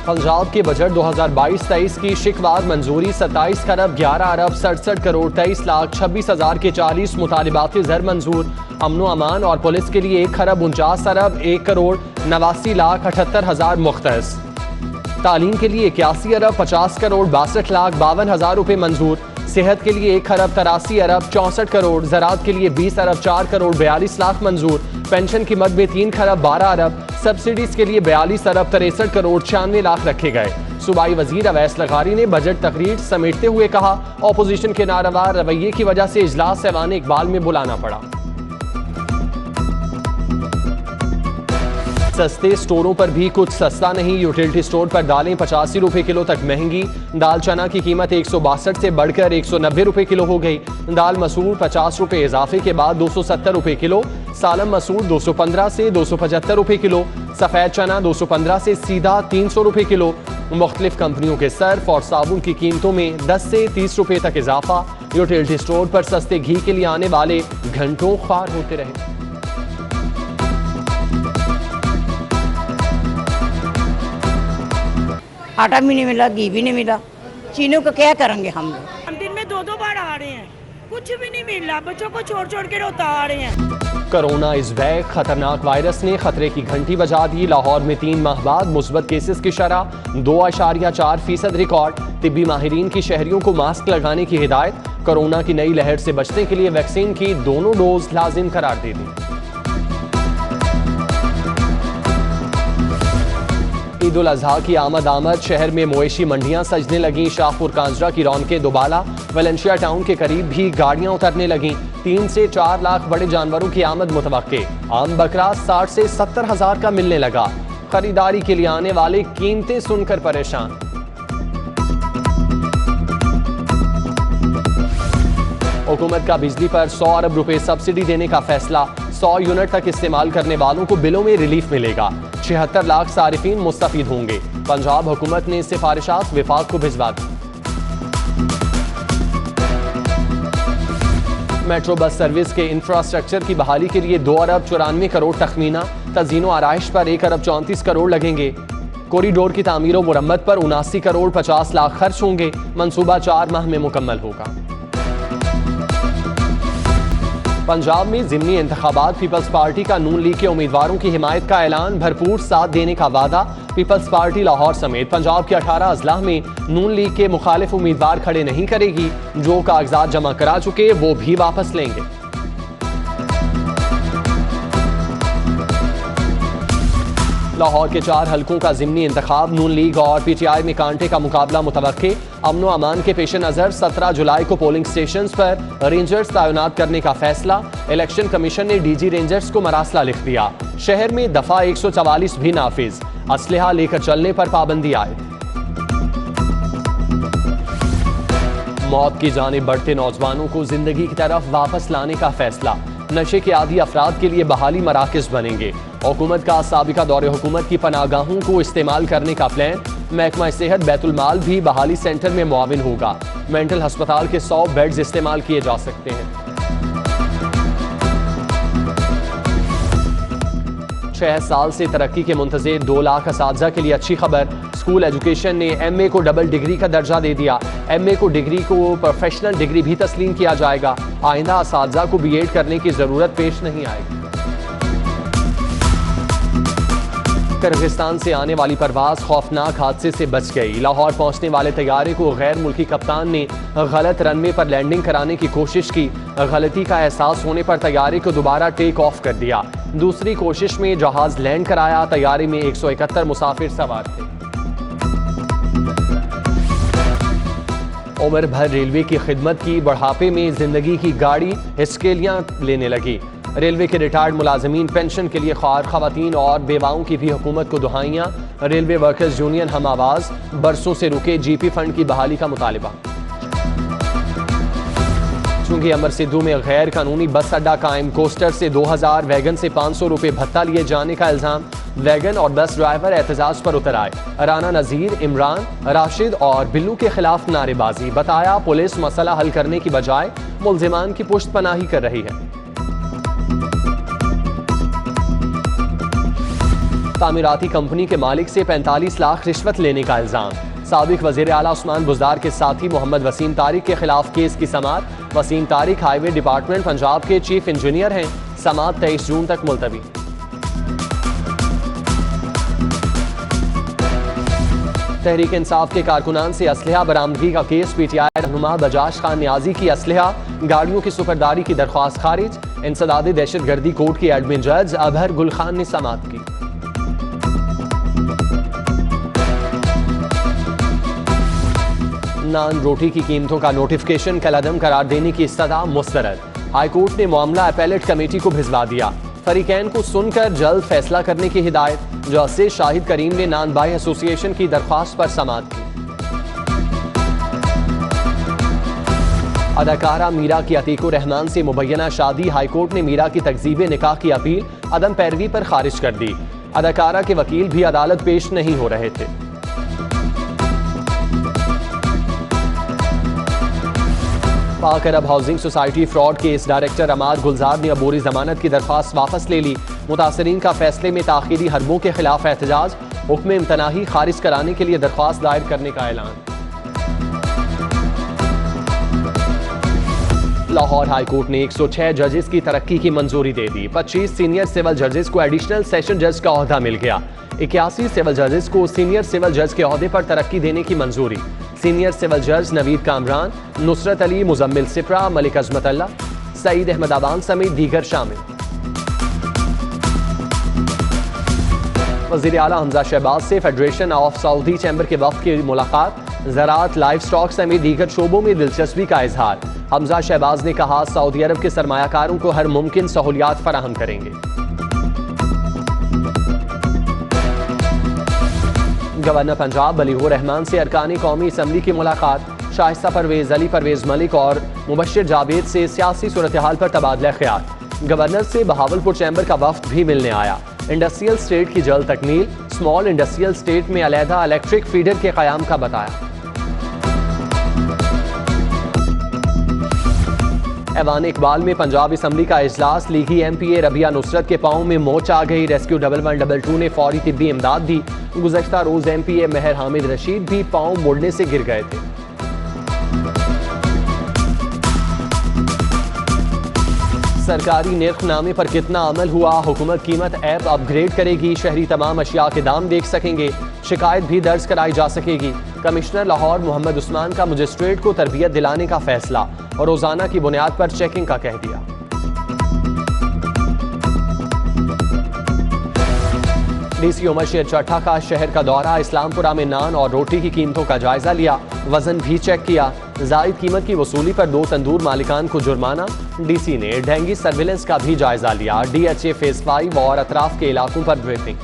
पंजाब के बजट 2022-23 की शिकवार मंजूरी 27 खरब 11 अरब 67 करोड़ 23 लाख 26 हजार के 40 मुतालिबाती ज़र मंजूर। अमनो अमान और पुलिस के लिए 1 खरब 49 अरब 1 करोड़ 89 लाख 78 हजार मुख्तस। तालीम के लिए 81 अरब 50 करोड़ 62 लाख 52 हजार रुपए मंजूर। सेहत के लिए 1 खरब 83 अरब 64 करोड़, ज़राअत के लिए 20 अरब 4 करोड़ 42 लाख मंजूर। पेंशन की मद में 3 खरब 12 अरब, सब्सिडीज के लिए 42 अरब 63 करोड़ 96 लाख रखे गए। सूबाई वजीर अवैस लगारी ने बजट तकरीर समेटते हुए कहा, ऑपोजिशन के नारवा रवैये की वजह से इजलास ऐवान इकबाल में बुलाना पड़ा। सस्ते स्टोरों पर भी कुछ सस्ता नहीं। यूटिलिटी स्टोर पर दालें 85 रुपए किलो तक महंगी। दाल चना की कीमत 162 से बढ़कर 190 रुपए किलो हो गई। दाल मसूर 50 रुपए इजाफे के बाद 270 रुपए किलो। सालम मसूर 215 से 275 रुपए किलो। सफेद चना 215 से सीधा 300 रुपए किलो। मुख्तलिफ कंपनियों के सर्फ और साबुन की कीमतों में 10 से 30 रुपए तक इजाफा। यूटिलिटी स्टोर पर सस्ते घी के लिए आने वाले घंटों ख्वार होते रहे। आटा भी नहीं मिला, घी भी नहीं मिला, चीनों को क्या करेंगे हम लोग। हम दिन में 2-2 बार आ रहे हैं, कुछ भी नहीं मिल रहा, बच्चों को छोड़ छोड़ के रोता आ रहे हैं। कोरोना इस वैक खतरनाक वायरस ने खतरे की घंटी बजा दी। लाहौर में 3 माह बाद मुस्बत केसेस की शरह 2.4% रिकॉर्ड। तिब्बी माहिरीन की शहरियों को मास्क लगाने की हिदायत। कोरोना की नई लहर से बचने के लिए वैक्सीन की दोनों डोज लाजिम करार दे दी। ईद उल अजहा की आमद शहर में मवेशी मंडियां सजने लगी। शाहपुर कांजरा की रौनकें दोबाला। वेलेंशिया टाउन के करीब भी गाड़ियां उतरने लगी। 3 से 4 लाख बड़े जानवरों की आमद मुतवक्के। आम बकरा 60 से 70 हजार का मिलने लगा। खरीदारी के लिए आने वाले कीमतें सुनकर परेशान। हुकूमत का बिजली पर 100 अरब रुपए सब्सिडी देने का फैसला। 100 यूनिट तक इस्तेमाल करने वालों को बिलों में रिलीफ मिलेगा। 76 लाख सारिफीन मुस्तफीद होंगे। पंजाब हुकूमत ने सिफारिशात विफाक को भिजवा दी। मेट्रो बस सर्विस के इंफ्रास्ट्रक्चर की बहाली के लिए 2 अरब 94 करोड़ तखमीना। तज़ीन व आराइश पर 1 अरब 34 करोड़ लगेंगे। कॉरिडोर की तामीर व मुरम्मत पर 79 करोड़ 50 लाख खर्च होंगे। मंसूबा 4 माह में मुकम्मल होगा। पंजाब में ज़िमनी इंतखाबात। पीपल्स पार्टी का नून लीग के उम्मीदवारों की हिमायत का ऐलान। भरपूर साथ देने का वादा। पीपल्स पार्टी लाहौर समेत पंजाब के 18 अजलाह में नून लीग के मुखालिफ उम्मीदवार खड़े नहीं करेगी। जो कागजात जमा करा चुके वो भी वापस लेंगे। लाहौर के 4 हलकों का ज़िमनी इंतखाब। नून लीग और पीटीआई में कांटे का मुकाबला मुतवक्के। अमनो अमान के पेश नज़र 17 जुलाई को पोलिंग स्टेशन पर रेंजर्स तैनात करने का फैसला। इलेक्शन कमीशन ने डीजी रेंजर्स को मरासला लिख दिया। शहर में दफा 144 भी नाफिज। असलहा लेकर चलने पर पाबंदी आए। मौत की जानिब बढ़ते नौजवानों को जिंदगी की तरफ वापस लाने का फैसला। नशे के आदी अफराद के लिए बहाली मराकज बनेंगे। हुकूमत का साबिका दौरे हुकूमत की पनागाहों को इस्तेमाल करने का प्लान। महकमा सेहत बैतुल माल भी बहाली सेंटर में मुआविन होगा। मेंटल अस्पताल के 100 बेड्स इस्तेमाल किए जा सकते हैं। 6 साल से तरक्की के मुंतज़िर 2 लाख असातिज़ा के लिए अच्छी खबर। स्कूल एजुकेशन ने MA को डबल डिग्री का दर्जा दे दिया। MA को डिग्री को प्रोफेशनल डिग्री भी तस्लीम किया जाएगा। आइंदा असातिज़ा को BEd करने की जरूरत पेश नहीं आएगी। किर्गिस्तान से आने वाली परवाज खौफनाक हादसे से बच गई। लाहौर पहुंचने वाले तैयारे को गैर मुल्की कप्तान ने गलत रनवे पर लैंडिंग कराने की कोशिश की। गलती का एहसास होने पर तैयारे को दोबारा टेक ऑफ कर दिया। दूसरी कोशिश में जहाज लैंड कराया। तैयारे में 171 मुसाफिर सवार थे। उम्र भर रेलवे की खिदमत की। बुढ़ापे में जिंदगी की गाड़ी हिस्केलियां लेने लगी। रेलवे के रिटायर्ड मुलाजमीन पेंशन के लिए ख्वार खवातीन और बेवाओं की भी हुकूमत को दुहाइयां। रेलवे वर्कर्स यूनियन हम आवाज। बरसों से रुके GP फंड की बहाली का मुतालिबा। चूंकि अमर सिद्धू में गैर कानूनी बस अड्डा कायम। कोस्टर से 2000, वैगन से 500 रुपए भत्ता लिए जाने का इल्जाम। वैगन और बस ड्राइवर एहतजाज पर उतर आए। राना नजीर, इमरान, राशिद और बिल्लू के खिलाफ नारेबाजी। बताया पुलिस मसला हल करने की बजाय मुल्जिमान की पुश्त पनाही कर रही है। तामीराती कंपनी के मालिक से 45 लाख रिश्वत लेने का इल्जाम। साबिक वज़ीर आला उस्मान बुज़दार के साथी मोहम्मद वसीम तारिक के खिलाफ केस की समाअत। वसीम तारिक हाईवे डिपार्टमेंट पंजाब के चीफ इंजीनियर हैं। समाअत 23 जून तक मुलतवी। तहरीक इंसाफ के कारकुनान से असलहा बरामदगी का केस। पीटीआई रहनुमा बजाज खान न्याजी की असलहा गाड़ियों की सुपरदारी की दरख्वास्त खारिज। इंसदाद दहशतगर्दी कोर्ट की एडमिन जज अबहर गुल खान ने समाअत की। नान रोटी की कीमतों का नोटिफिकेशन कलअदम करार देने की इस्तदा मुस्तरद। हाईकोर्ट ने मामला अपीलेट कमेटी को भिजवा दिया। फरीकैन को सुनकर जल्द फैसला करने की हिदायत। जस्टिस शाहिद करीम ने नान बाई एसोसिएशन की दरख्वास्त पर समाअत की। अदाकारा मीरा की अतीकुर रहमान से मुबैना शादी। हाईकोर्ट ने मीरा की तकजीब निकाह की अपील अदम पैरवी पर खारिज कर दी। अदाकारा के वकील भी अदालत पेश नहीं हो रहे थे। Pak Arab housing society fraud case. Director Imad Gulzar ने अबूरी जमानत की दरख्वास्त वापस ले ली। मुतासरीन का फैसले में ताखीरी हरबों के खिलाफ एहतजाज। हुक्म इम्तनाही खारिज कराने के लिए दरख्वास्त दायर करने का ऐलान। लाहौर हाईकोर्ट ने 106 जजेस की तरक्की की मंजूरी दे दी। 25 सीनियर सिविल जजेस को एडिशनल सेशन जज का ओहदा मिल गया। 81 सिविल जजेस को सीनियर सिविल जज के ओहदे पर तरक्की देने की मंजूरी। सीनियर सिविल जज नवीद कामरान, नुसरत अली, मुजम्मिल सिप्रा, मलिक अजमत अल्लाह, सईद अहमद अबान समेत दीगर शामिल। वज़ीर आला हमजा शहबाज से फेडरेशन ऑफ सऊदी चैम्बर के वक्त की मुलाकात। ज़राअत, लाइफ स्टॉक समेत दीगर शोबों में दिलचस्पी का इजहार। हमजा शहबाज ने कहा सऊदी अरब के सरमायाकारों को हर मुमकिन सहूलियात फराहम करेंगे। गवर्नर पंजाब बलीगुर रहमान से अरकान कौमी असम्बली की मुलाकात। शाइस्ता परवेज, अली परवेज मलिक और मुबश्शिर जावेद से सियासी सूरत हाल पर तबादला ख्याल। गवर्नर से बहावलपुर चैम्बर का वफ्द भी मिलने आया। इंडस्ट्रियल स्टेट की जल्द तकमील। स्मॉल इंडस्ट्रियल स्टेट में अलहदा इलेक्ट्रिक फीडर के क़याम का बताया। ऐवान इकबाल में पंजाब असम्बली का इजलास। लीगी MPA रबिया नुसरत के पाँव में मोच आ गई। रेस्क्यू 1112 ने फौरी तिब्बी इमदाद दी। गुज़श्ता रोज MPA मेहर हामिद रशीद भी पाँव मुड़ने से गिर गए थे। सरकारी निर्खनामे पर कितना अमल हुआ। हुकूमत कीमत ऐप अपग्रेड करेगी। शहरी तमाम अशिया के दाम देख सकेंगे। शिकायत भी दर्ज कराई जा सकेगी। कमिश्नर लाहौर मोहम्मद उस्मान का मजिस्ट्रेट को तरबियत दिलाने का फैसला और रोजाना की बुनियाद पर चेकिंग का कह दिया। DC उमर शेर चट्ठा का शहर का दौरा। इस्लामपुरा में नान और रोटी की कीमतों का जायजा लिया। वजन भी चेक किया। जायद कीमत की वसूली पर 2 तंदूर मालिकान को जुर्माना। DC ने डेंगी सर्विलेंस का भी जायजा लिया। DHA फेज 5 और अतराफ के इलाकों पर ब्रीफिंग।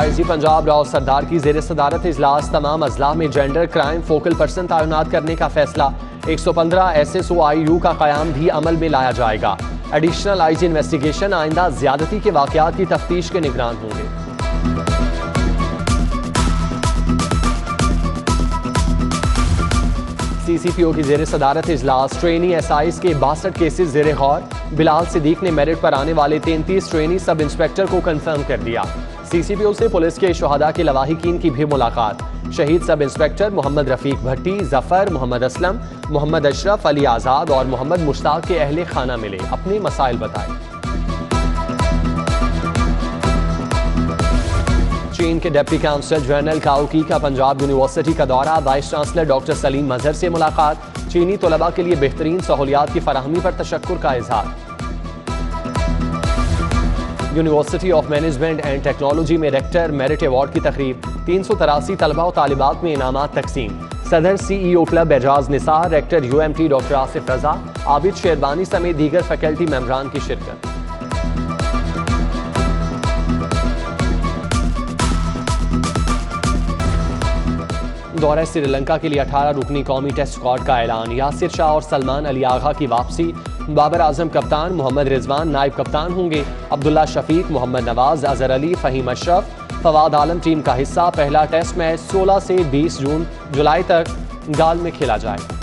IG पंजाब राव सरदार की जेर सदारत इजलास। तमाम अजला में जेंडर क्राइम फोकल पर्सन तैनात करने का फैसला। 115 SSOIU का क़याम भी अमल में लाया जाएगा। एडिशनल IG इन्वेस्टिगेशन आइंदा ज्यादती के वाक़यात की तफ्तीश के निगरान होंगे। CCPO की जेर सदारत इजलास। ट्रेनी SIs के 62 केसेस जेर गौर। बिलाल सिद्दीक ने मेरिट पर आने वाले 33 ट्रेनी सब इंस्पेक्टर को कंफर्म कर दिया। CCPO से पुलिस के शुहदा के लवाहिकीन की भी मुलाकात। शहीद सब इंस्पेक्टर मोहम्मद रफीक भट्टी, जफर, मोहम्मद असलम, मोहम्मद अशरफ, अली आज़ाद और मोहम्मद मुश्ताक के अहले खाना मिले, अपने मसाइल बताए। चीन के डिप्टी काउंसिल जनरल काओकी का पंजाब यूनिवर्सिटी का दौरा। वाइस चांसलर डॉक्टर सलीम मजहर से मुलाकात। चीनी तलबा के लिए बेहतरीन सहूलियात की फराहमी पर तशक्कुर का इजहार। University of management and technology में रेक्टर मेरिट अवार्ड की तकरीब। 383 तलबा और तालिबात में इनामात तकसीम। सदर CEO club Ejaz Nisar, rector UMT doctor Asif Raza, Abid Sherbani समेत दीगर फैकल्टी मेंबरान की शिरकत। दौरा श्रीलंका के लिए 18 रुकनी कौमी टेस्ट स्क्वाड का ऐलान। यासिर शाह और सलमान अली आगा की वापसी। बाबर आजम कप्तान, मोहम्मद रिजवान नायब कप्तान होंगे। अब्दुल्ला शफीक, मोहम्मद नवाज, अजहर अली, फहीम अशरफ, फवाद आलम टीम का हिस्सा। पहला टेस्ट मैच 16 से 20 जुलाई तक गाल में खेला जाएगा।